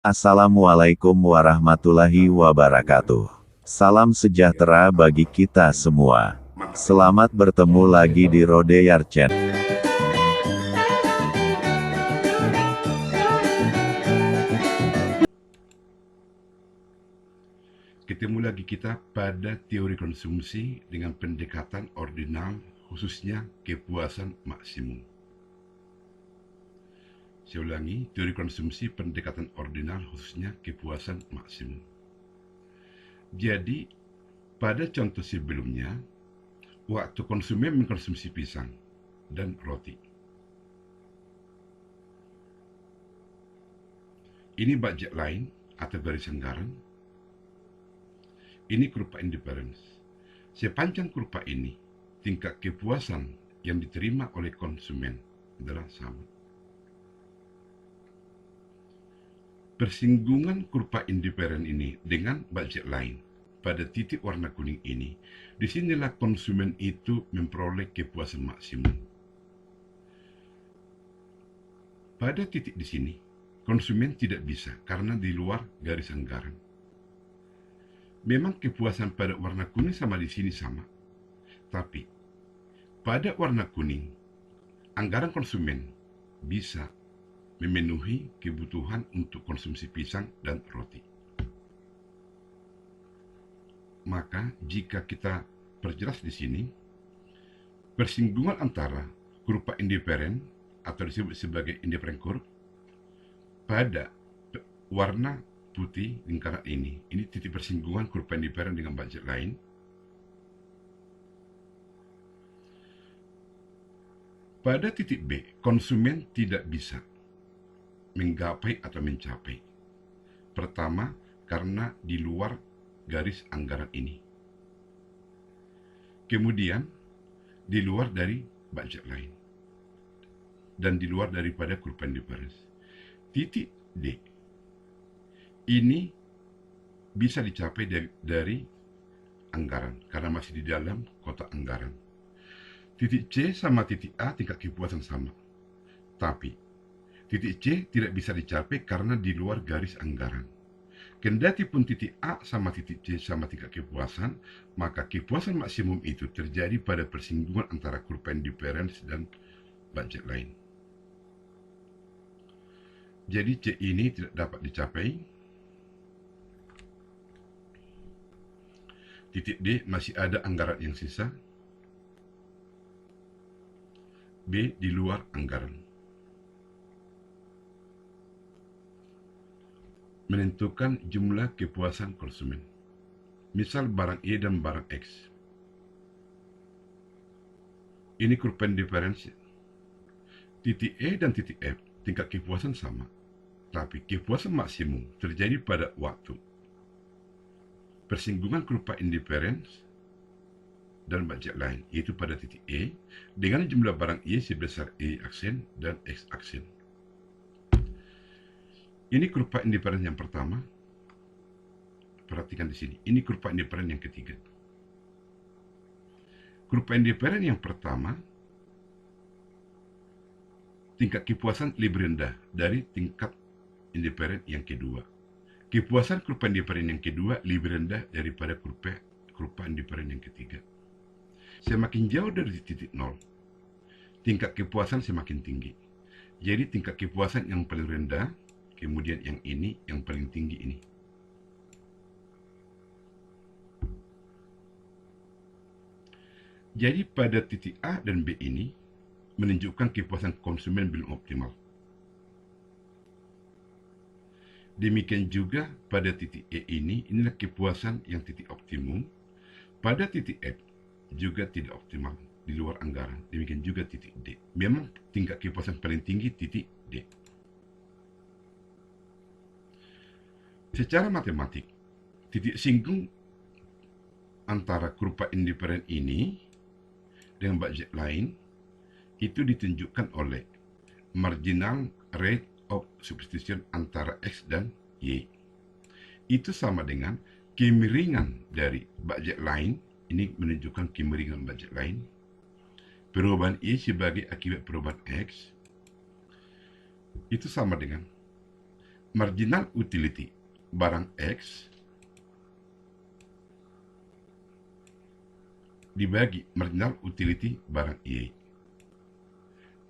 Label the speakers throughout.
Speaker 1: Assalamualaikum warahmatullahi wabarakatuh. Salam sejahtera bagi kita semua. Selamat bertemu lagi di Rodeyar Channel.
Speaker 2: Ketemu lagi kita pada teori konsumsi dengan pendekatan ordinal, khususnya kepuasan maksimum. Saya ulangi, teori konsumsi pendekatan ordinal, khususnya kepuasan maksimum. Jadi, pada contoh sebelumnya, waktu konsumen mengkonsumsi pisang dan roti. Ini budget line atau garis anggaran. Ini kurva indifference. Sepanjang kurva ini, tingkat kepuasan yang diterima oleh konsumen adalah sama. Persinggungan kurva indifferent ini dengan budget line pada titik warna kuning ini, disinilah konsumen itu memperoleh kepuasan maksimum. Pada titik di sini, konsumen tidak bisa karena di luar garis anggaran. Memang kepuasan pada warna kuning sama di sini sama, tapi pada warna kuning, anggaran konsumen bisa memenuhi kebutuhan untuk konsumsi pisang dan roti. Maka jika kita perjelas di sini, persinggungan antara kurva indifferent atau disebut sebagai indifferent curve pada warna putih lingkaran ini titik persinggungan kurva indifferent dengan budget line. Pada titik B, konsumen tidak bisa menggapai atau mencapai. Pertama, karena di luar garis anggaran ini. Kemudian, di luar dari budget line. Dan di luar daripada kurva indifference. Titik D. Ini bisa dicapai dari anggaran, karena masih di dalam kotak anggaran. Titik C sama titik A tingkat kepuasan sama. Tapi, titik C tidak bisa dicapai karena di luar garis anggaran. Kendati pun titik A sama titik C sama tingkat kepuasan, maka kepuasan maksimum itu terjadi pada persinggungan antara kurva indifference dan budget line. Jadi C ini tidak dapat dicapai. Titik D masih ada anggaran yang sisa. B di luar anggaran. Menentukan jumlah kepuasan konsumen. Misal barang E dan barang X. Ini kurva indifference. Titik E dan titik F tingkat kepuasan sama, tapi kepuasan maksimum terjadi pada waktu persinggungan kurva indifference dan budget line, yaitu pada titik E dengan jumlah barang E sebesar E aksen dan X aksen. Ini kurva indifference yang pertama. Perhatikan di sini. Ini kurva indifference yang ketiga. Kurva indifference yang pertama, tingkat kepuasan lebih rendah dari tingkat indifferent yang kedua. Kepuasan kurva indifferent yang kedua lebih rendah daripada kurva indifferent yang ketiga. Semakin jauh dari titik nol, tingkat kepuasan semakin tinggi. Jadi tingkat kepuasan yang paling rendah, kemudian yang ini, yang paling tinggi ini. Jadi pada titik A dan B ini menunjukkan kepuasan konsumen belum optimal. Demikian juga pada titik E ini, inilah kepuasan yang titik optimum. Pada titik F juga tidak optimal, di luar anggaran. Demikian juga titik D. Memang tingkat kepuasan paling tinggi titik D. Secara matematik, titik singgung antara kurva indifferent ini dengan budget line itu ditunjukkan oleh marginal rate of substitution antara X dan Y. Itu sama dengan kemiringan dari budget line, ini menunjukkan kemiringan budget line, perubahan Y sebagai akibat perubahan X, itu sama dengan marginal utility barang X dibagi marginal utility barang Y.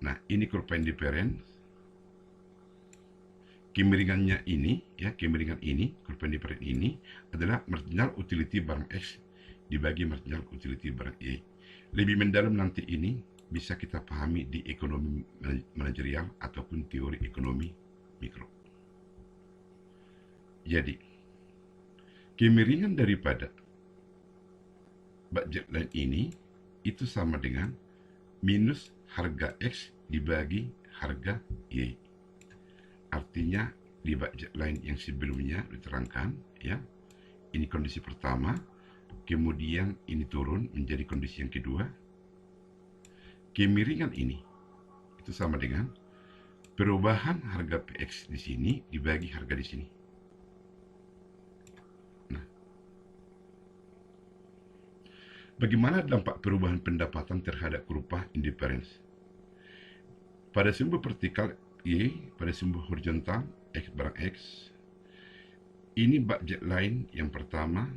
Speaker 2: Nah, ini kurva indifference. Kemiringannya ini, ya, kemiringan ini, kurva indifference ini adalah marginal utility barang X dibagi marginal utility barang Y. Lebih mendalam nanti ini bisa kita pahami di ekonomi manajerial ataupun teori ekonomi mikro. Jadi, kemiringan daripada budget line ini itu sama dengan minus harga X dibagi harga Y. Artinya di budget line yang sebelumnya diterangkan, ya, ini kondisi pertama, kemudian ini turun menjadi kondisi yang kedua. Kemiringan ini itu sama dengan perubahan harga PX di sini dibagi harga di sini. Nah, bagaimana dampak perubahan pendapatan terhadap kurva indifference? Pada sumber vertikal Y, pada sumber horizontal X barang X, ini budget line yang pertama,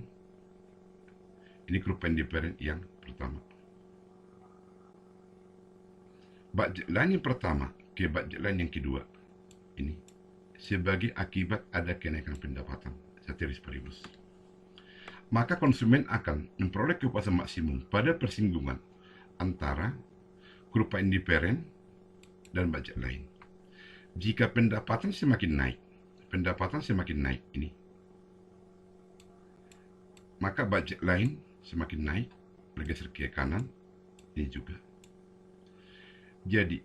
Speaker 2: ini kurva indifference yang pertama. Budget line yang pertama ke budget line yang kedua, ini sebagai akibat ada kenaikan pendapatan satiris paribus. Maka konsumen akan memperoleh kepuasan maksimum pada persinggungan antara kurva indifference dan budget line. Jika pendapatan semakin naik ini, maka budget line semakin naik, bergeser ke kanan, ini juga. Jadi,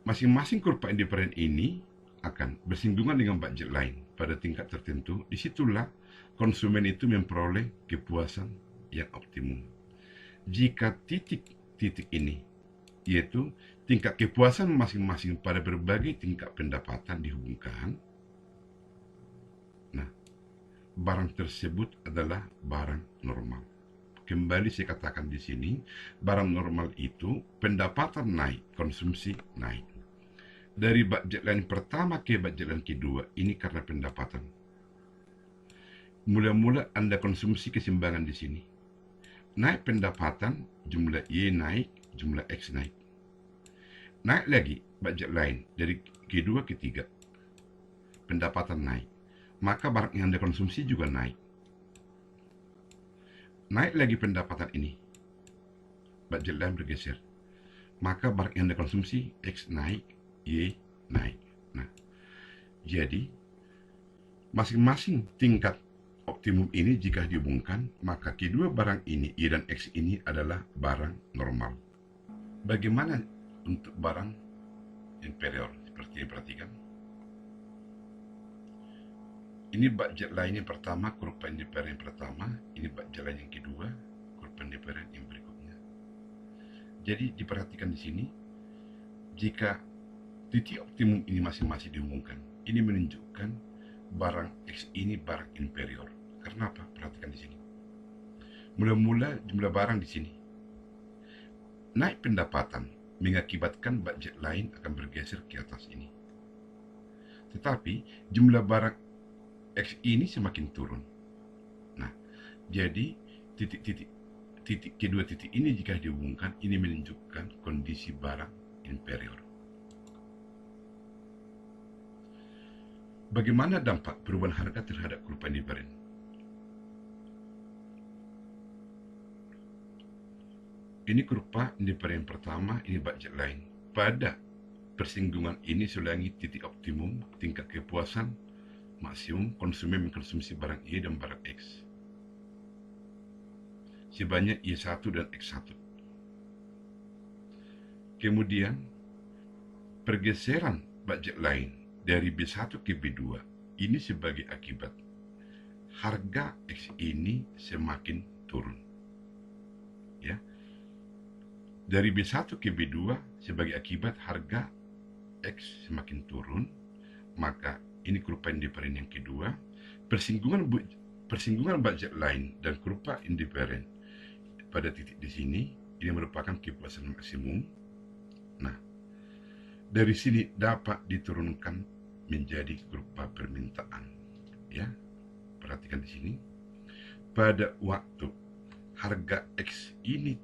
Speaker 2: masing-masing kurva indifference ini akan bersinggungan dengan budget line pada tingkat tertentu. Disitulah konsumen itu memperoleh kepuasan yang optimum. Jika titik-titik ini, yaitu tingkat kepuasan masing-masing pada berbagai tingkat pendapatan dihubungkan, nah, barang tersebut adalah barang normal. Kembali saya katakan di sini, barang normal itu pendapatan naik, konsumsi naik. Dari budget line pertama ke budget line kedua, ini karena pendapatan. Mula-mula Anda konsumsi keseimbangan di sini. Naik pendapatan, jumlah Y naik, jumlah X naik. Naik lagi budget line dari kedua ke tiga, pendapatan naik. Maka barang yang Anda konsumsi juga naik. Naik lagi pendapatan ini, budget line bergeser. Maka barang yang Anda konsumsi X naik, Y naik. Nah, jadi masing-masing tingkat optimum ini jika dihubungkan, maka kedua barang ini, Y dan X ini adalah barang normal. Bagaimana untuk barang inferior? Seperti yang perhatikan. Ini budget line yang pertama, kurva indifference yang pertama. Ini budget line yang kedua, kurva indifference yang berikutnya. Jadi diperhatikan di sini, jika titik optimum ini masing-masing dihubungkan, ini menunjukkan barang X ini barang inferior. Karena apa? Perhatikan di sini. Mula-mula jumlah barang di sini naik pendapatan, mengakibatkan budget line akan bergeser ke atas ini. Tetapi jumlah barang X ini semakin turun. Nah, jadi kedua titik ini jika dihubungkan, ini menunjukkan kondisi barang inferior. Bagaimana dampak perubahan harga terhadap kurva indifference? Ini kurva indifference pertama, ini budget line. Pada persinggungan ini selangi titik optimum, tingkat kepuasan maksimum konsumen mengkonsumsi barang Y dan barang X sebanyak Y1 dan X1. Kemudian pergeseran budget line dari B1 ke B2 ini sebagai akibat harga X ini semakin turun, ya. Dari B1 ke B2 sebagai akibat harga X semakin turun, maka ini kurva indifference yang kedua. Persinggungan budget line dan kurva indifference pada titik di sini, ini merupakan kepuasan maksimum. Nah, dari sini dapat diturunkan menjadi kurpa permintaan. Ya, perhatikan di sini. Pada waktu harga X ini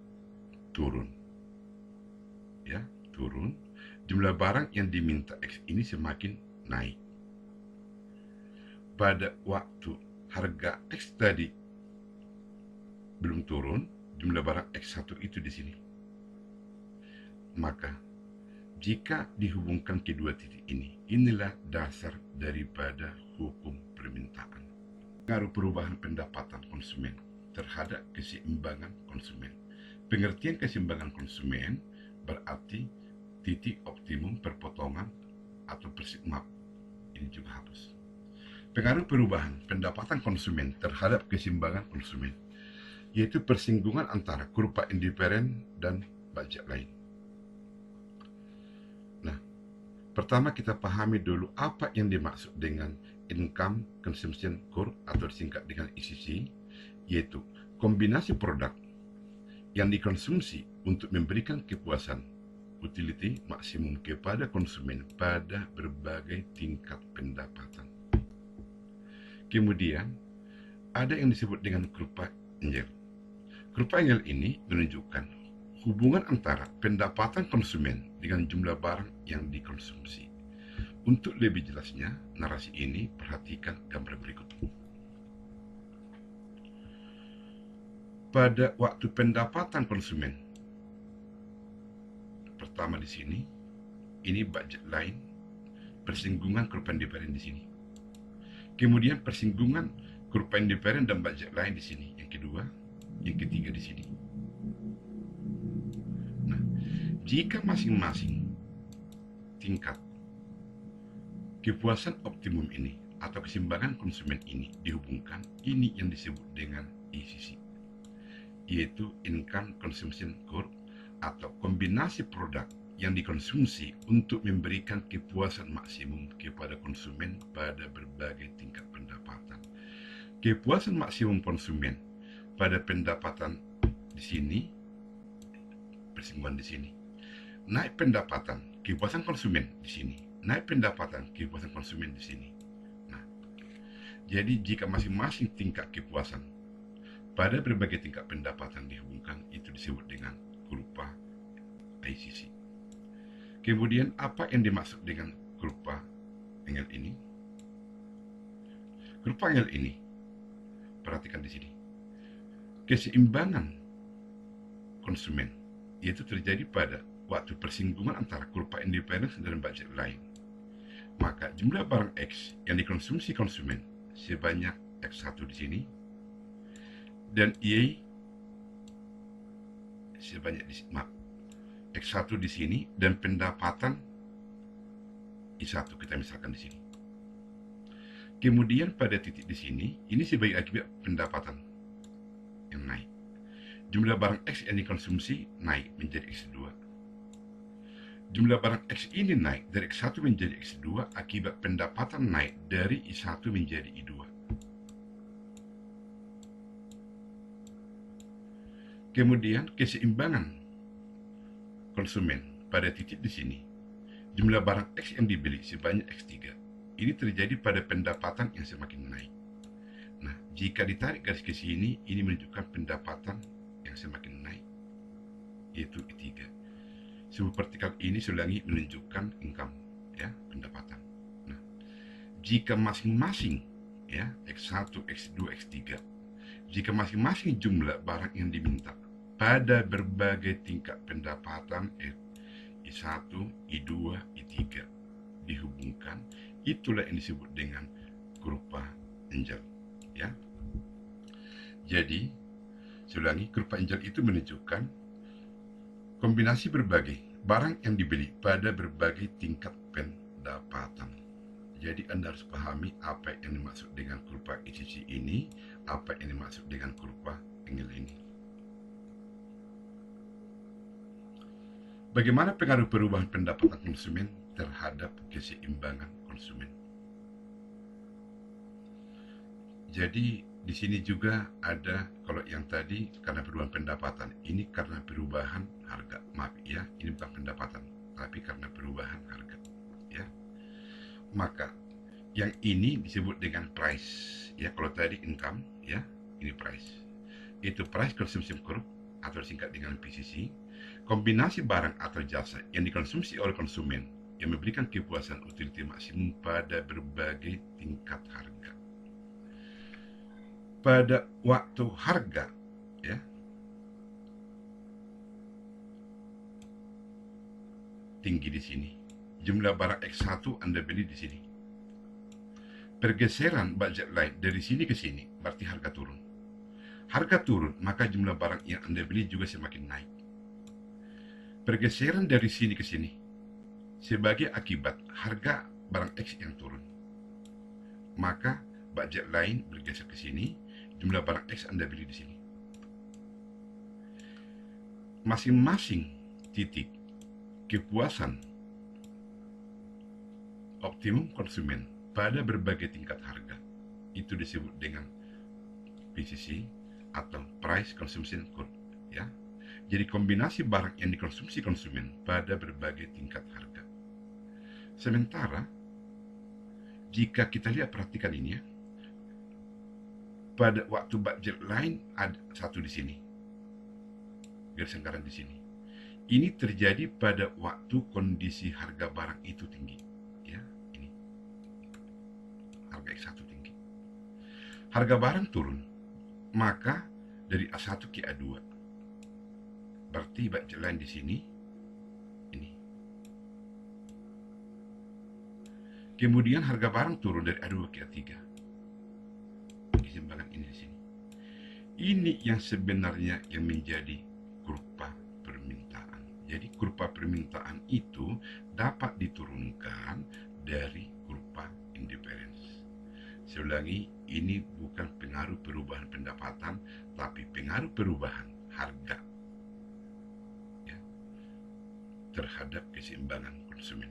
Speaker 2: turun, ya, turun, jumlah barang yang diminta X ini semakin naik. Pada waktu harga X tadi belum turun, jumlah barang X1 itu di sini. Maka jika dihubungkan kedua titik ini, inilah dasar daripada hukum permintaan. Pengaruh perubahan pendapatan konsumen terhadap keseimbangan konsumen. Pengertian keseimbangan konsumen berarti titik optimum perpotongan atau maaf, ini juga harus. Pengaruh perubahan pendapatan konsumen terhadap keseimbangan konsumen, yaitu persinggungan antara kurpa indiferen dan budget lain. Nah, pertama kita pahami dulu apa yang dimaksud dengan Income Consumption Curve atau disingkat dengan ICC, yaitu kombinasi produk yang dikonsumsi untuk memberikan kepuasan utility maksimum kepada konsumen pada berbagai tingkat pendapatan. Kemudian, ada yang disebut dengan kurva Engel. Kurva Engel ini menunjukkan hubungan antara pendapatan konsumen dengan jumlah barang yang dikonsumsi. Untuk lebih jelasnya narasi ini, perhatikan gambar berikut. Pada waktu pendapatan konsumen, pertama di sini, ini budget lain, persinggungan kurva indiferen di sini. Kemudian persinggungan kurva indiferen dan budget lain di sini. Yang kedua, yang ketiga di sini. Nah, jika masing-masing tingkat kepuasan optimum ini atau keseimbangan konsumen ini dihubungkan, ini yang disebut dengan ICC, yaitu Income Consumption Curve atau kombinasi produk yang dikonsumsi untuk memberikan kepuasan maksimum kepada konsumen pada berbagai tingkat pendapatan. Kepuasan maksimum konsumen pada pendapatan di sini, persinggungan di sini. Naik pendapatan, kepuasan konsumen di sini. Naik pendapatan, kepuasan konsumen di sini. Nah, jadi jika masing-masing tingkat kepuasan pada berbagai tingkat pendapatan dihubungkan, itu disebut dengan kurva ICC. Kemudian apa yang dimaksud dengan kurva Engel ini? Kurva Engel ini, perhatikan di sini, keseimbangan konsumen yaitu terjadi pada waktu persinggungan antara kurva indiferen dan budget lain. Maka jumlah barang X yang dikonsumsi konsumen sebanyak X1 di sini dan Y sebanyak X1 di sini dan pendapatan I1 kita misalkan di sini. Kemudian pada titik di sini, ini sebagai akibat pendapatan yang naik. Jumlah barang X yang dikonsumsi naik menjadi X2. Jumlah barang X ini naik dari X1 menjadi X2 akibat pendapatan naik dari I1 menjadi I2. Kemudian keseimbangan konsumen pada titik di sini. Jumlah barang X yang dibeli sebanyak X3. Ini terjadi pada pendapatan yang semakin naik. Nah, jika ditarik garis ke sini, ini menunjukkan pendapatan yang semakin naik, yaitu I3. Sebuah vertikal ini selangi menunjukkan income, ya, pendapatan. Nah, jika masing-masing, ya, X1, X2, X3, jika masing-masing jumlah barang yang diminta pada berbagai tingkat pendapatan I1, I2, I3 dihubungkan, itulah yang disebut dengan kurva Engel, ya. Jadi, selangi kurva Engel itu menunjukkan kombinasi berbagai barang yang dibeli pada berbagai tingkat pendapatan. Jadi Anda harus pahami apa yang dimaksud dengan kurva ICC ini, apa yang dimaksud dengan kurva Engel ini. Bagaimana pengaruh perubahan pendapatan konsumen terhadap keseimbangan konsumen? Jadi di sini juga ada, kalau yang tadi karena perubahan pendapatan, ini karena perubahan harga. Maaf ya, ini bukan pendapatan, tapi karena perubahan harga. Ya. Maka yang ini disebut dengan price. Ya, kalau tadi income, ya, ini price. Itu price consumption curve atau disingkat dengan PCC. Kombinasi barang atau jasa yang dikonsumsi oleh konsumen yang memberikan kepuasan utility maksimum pada berbagai tingkat harga. Pada waktu harga, ya, tinggi di sini. Jumlah barang X1 Anda beli di sini. Pergeseran budget line dari sini ke sini berarti harga turun. Harga turun, maka jumlah barang yang Anda beli juga semakin naik. Pergeseran dari sini ke sini sebagai akibat harga barang X yang turun. Maka budget line bergeser ke sini, jumlah barang X Anda beli di sini. Masing-masing titik kepuasan optimum konsumen pada berbagai tingkat harga itu disebut dengan PCC atau Price Consumption Curve, ya. Jadi kombinasi barang yang dikonsumsi konsumen pada berbagai tingkat harga. Sementara jika kita lihat, perhatikan ini, ya, pada waktu budget line ada satu di sini, garis anggaran di sini. Ini terjadi pada waktu kondisi harga barang itu tinggi, ya. Ini harga X1 tinggi, harga barang turun, maka dari A1 ke A2 berarti budget line di sini, ini. Kemudian harga barang turun dari A2 ke A3, keseimbangan ini di sini. Ini yang sebenarnya yang menjadi kurva permintaan. Jadi kurva permintaan itu dapat diturunkan dari kurva indifference. Saya ulangi, ini bukan pengaruh perubahan pendapatan, tapi pengaruh perubahan harga, ya, terhadap keseimbangan konsumen.